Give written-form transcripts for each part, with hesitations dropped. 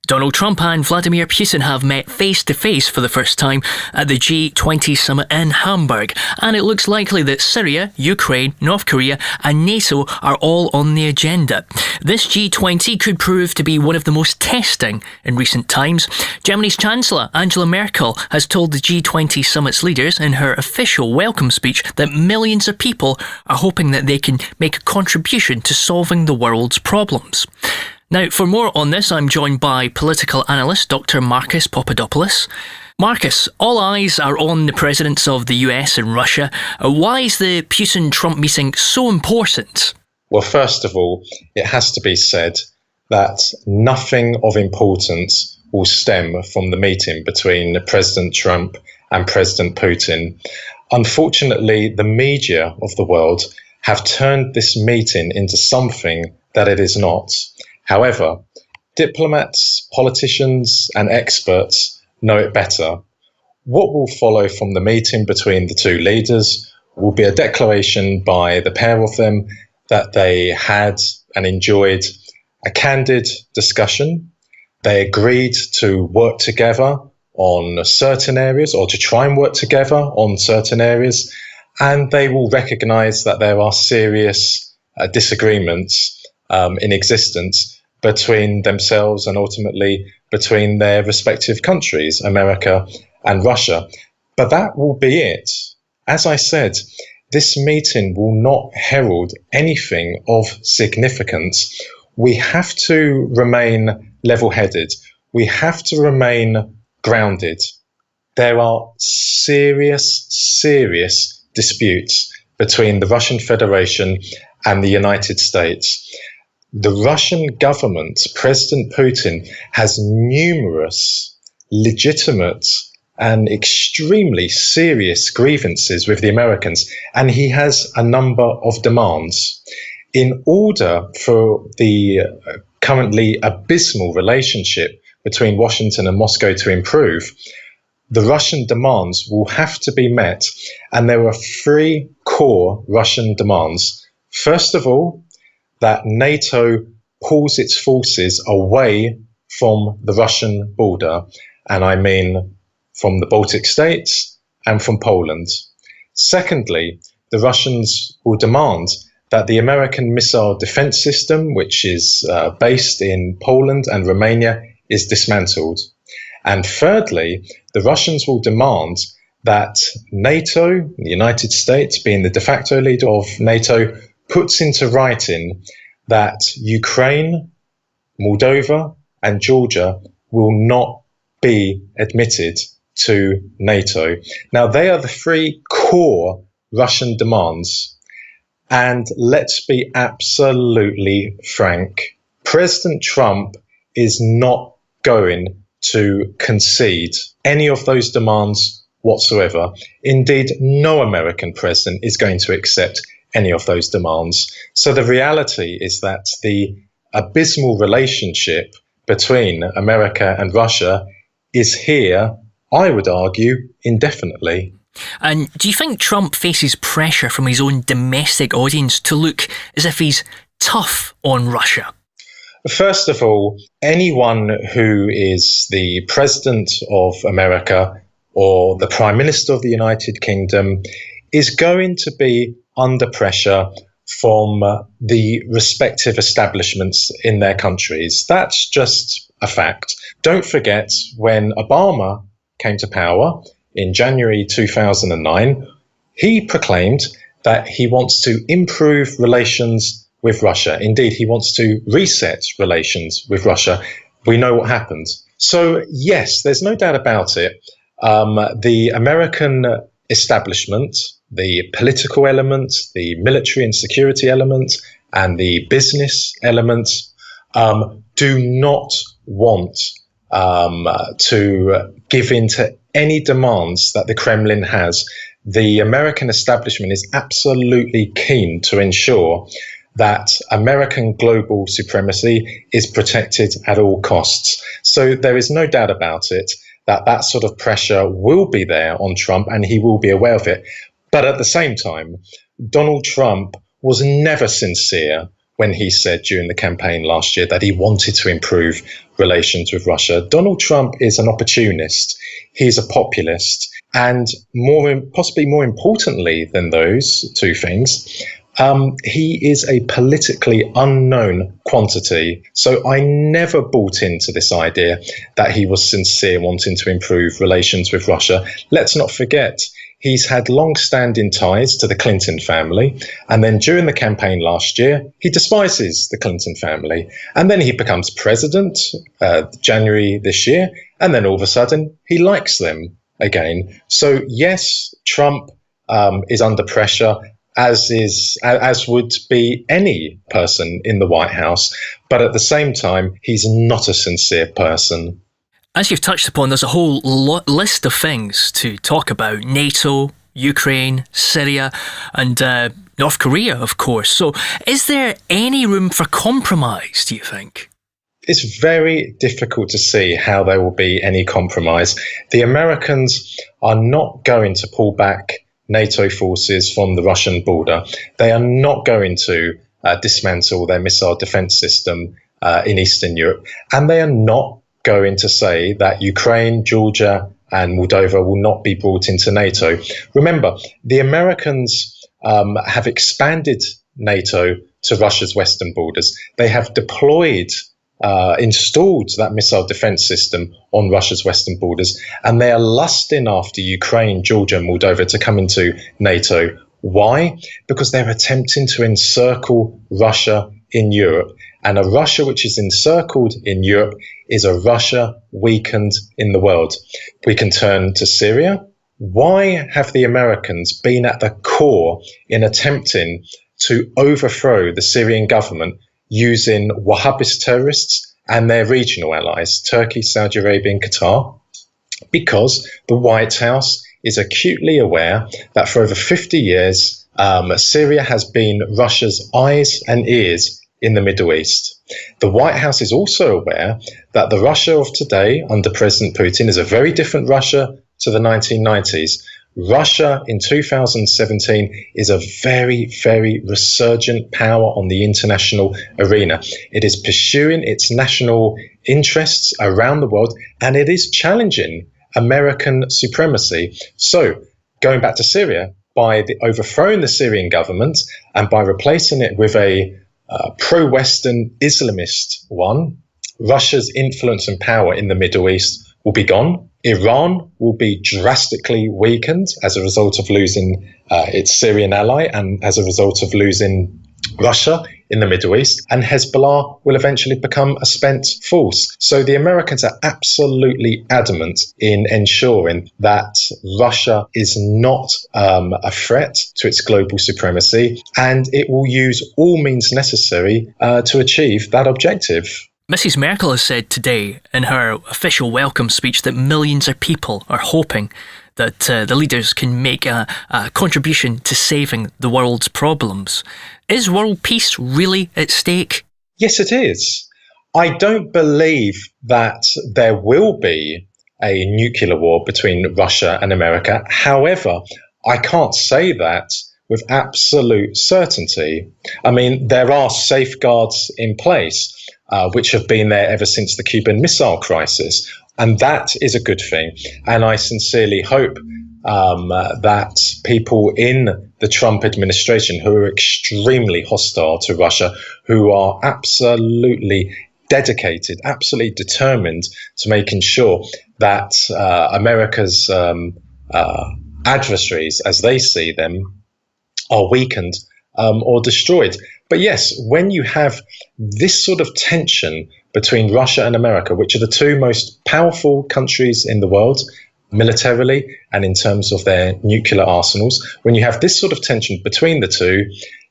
Donald Trump and Vladimir Putin have met face-to-face for the first time at the G20 summit in Hamburg, and it looks likely that Syria, Ukraine, North Korea and NATO are all on the agenda. This G20 could prove to be one of the most testing in recent times. Germany's Chancellor Angela Merkel has told the G20 summit's leaders in her official welcome speech that millions of people are hoping that they can make a contribution to solving the world's problems. Now, for more on this, I'm joined by political analyst Dr. Marcus Papadopoulos. Marcus, all eyes are on the presidents of the US and Russia. Why is the Putin-Trump meeting so important? Well, first of all, it has to be said that nothing of importance will stem from the meeting between President Trump and President Putin. Unfortunately, the media of the world have turned this meeting into something that it is not. However, diplomats, politicians and experts know it better. What will follow from the meeting between the two leaders will be a declaration by the pair of them that they had and enjoyed a candid discussion. They agreed to work together on certain areas, or to try and work together on certain areas, and they will recognise that there are serious disagreements in existence between themselves and ultimately between their respective countries, America and Russia. But that will be it. As I said, this meeting will not herald anything of significance. We have to remain level-headed. We have to remain grounded. There are serious disputes between the Russian Federation and the United States. The Russian government, President Putin, has numerous legitimate and extremely serious grievances with the Americans, and he has a number of demands. In order for the currently abysmal relationship between Washington and Moscow to improve, the Russian demands will have to be met, and there are three core Russian demands. First of all, that NATO pulls its forces away from the Russian border, and I mean from the Baltic states and from Poland. Secondly, the Russians will demand that the American missile defense system, which is based in Poland and Romania, is dismantled. And thirdly, the Russians will demand that NATO, the United States being the de facto leader of NATO, puts into writing that Ukraine, Moldova and Georgia will not be admitted to NATO. Now, they are the three core Russian demands. And let's be absolutely frank. President Trump is not going to concede any of those demands whatsoever. Indeed, no American president is going to accept any of those demands. So the reality is that the abysmal relationship between America and Russia is here, I would argue, indefinitely. And do you think Trump faces pressure from his own domestic audience to look as if he's tough on Russia? First of all, anyone who is the president of America or the Prime Minister of the United Kingdom is going to be under pressure from the respective establishments in their countries. That's just a fact. Don't forget, when Obama came to power in January 2009, he proclaimed that he wants to improve relations with Russia. Indeed, he wants to reset relations with Russia. We know what happened. So, yes, there's no doubt about it. The American establishment, the political element, the military and security element, and the business element do not want to give in to any demands that the Kremlin has. The American establishment is absolutely keen to ensure that American global supremacy is protected at all costs. So there is no doubt about it that that sort of pressure will be there on Trump, and he will be aware of it. But at the same time, Donald Trump was never sincere when he said during the campaign last year that he wanted to improve relations with Russia. Donald Trump is an opportunist. He's a populist. And possibly more importantly than those two things, he is a politically unknown quantity. So I never bought into this idea that he was sincere wanting to improve relations with Russia. Let's not forget, he's had long-standing ties to the Clinton family. And then during the campaign last year, he despises the Clinton family. And then he becomes president January this year. And then all of a sudden, he likes them again. So yes, Trump is under pressure, as would be any person in the White House. But at the same time, he's not a sincere person. As you've touched upon, there's a whole list of things to talk about. NATO, Ukraine, Syria, and North Korea, of course. So is there any room for compromise, do you think? It's very difficult to see how there will be any compromise. The Americans are not going to pull back NATO forces from the Russian border. They are not going to dismantle their missile defense system in Eastern Europe. And they are not going to say that Ukraine, Georgia, and Moldova will not be brought into NATO. Remember, the Americans have expanded NATO to Russia's western borders. They have installed that missile defense system on Russia's western borders, and they are lusting after Ukraine, Georgia, and Moldova to come into NATO. Why? Because they're attempting to encircle Russia in Europe. And a Russia which is encircled in Europe is a Russia weakened in the world. We can turn to Syria. Why have the Americans been at the core in attempting to overthrow the Syrian government using Wahhabist terrorists and their regional allies, Turkey, Saudi Arabia, and Qatar? Because the White House is acutely aware that for over 50 years, Syria has been Russia's eyes and ears in the Middle East. The White House is also aware that the Russia of today, under President Putin, is a very different Russia to the 1990s. Russia in 2017 is a very, very resurgent power on the international arena. It is pursuing its national interests around the world, and it is challenging American supremacy. So, going back to Syria, by overthrowing the Syrian government and by replacing it with a pro-Western Islamist one, Russia's influence and power in the Middle East will be gone. Iran will be drastically weakened as a result of losing its Syrian ally and as a result of losing Russia in the Middle East. And Hezbollah will eventually become a spent force. So the Americans are absolutely adamant in ensuring that Russia is not a threat to its global supremacy, and it will use all means necessary to achieve that objective. Mrs. Merkel has said today in her official welcome speech that millions of people are hoping that the leaders can make a contribution to saving the world's problems. Is world peace really at stake? Yes, it is. I don't believe that there will be a nuclear war between Russia and America. However, I can't say that with absolute certainty. I mean, there are safeguards in place, which have been there ever since the Cuban Missile Crisis. And that is a good thing. And I sincerely hope that people in the Trump administration who are extremely hostile to Russia, who are absolutely dedicated, absolutely determined to making sure that America's adversaries, as they see them, are weakened or destroyed. But yes, when you have this sort of tension between Russia and America, which are the two most powerful countries in the world, militarily and in terms of their nuclear arsenals, when you have this sort of tension between the two,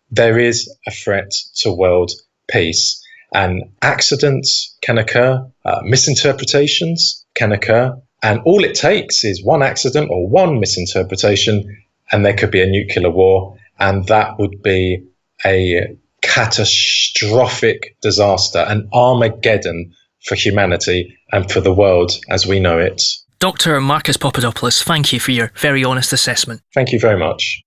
there is a threat to world peace. And accidents can occur, misinterpretations can occur, and all it takes is one accident or one misinterpretation, and there could be a nuclear war, and that would be a catastrophic disaster, an Armageddon for humanity and for the world as we know it. Dr. Marcus Papadopoulos, thank you for your very honest assessment. Thank you very much.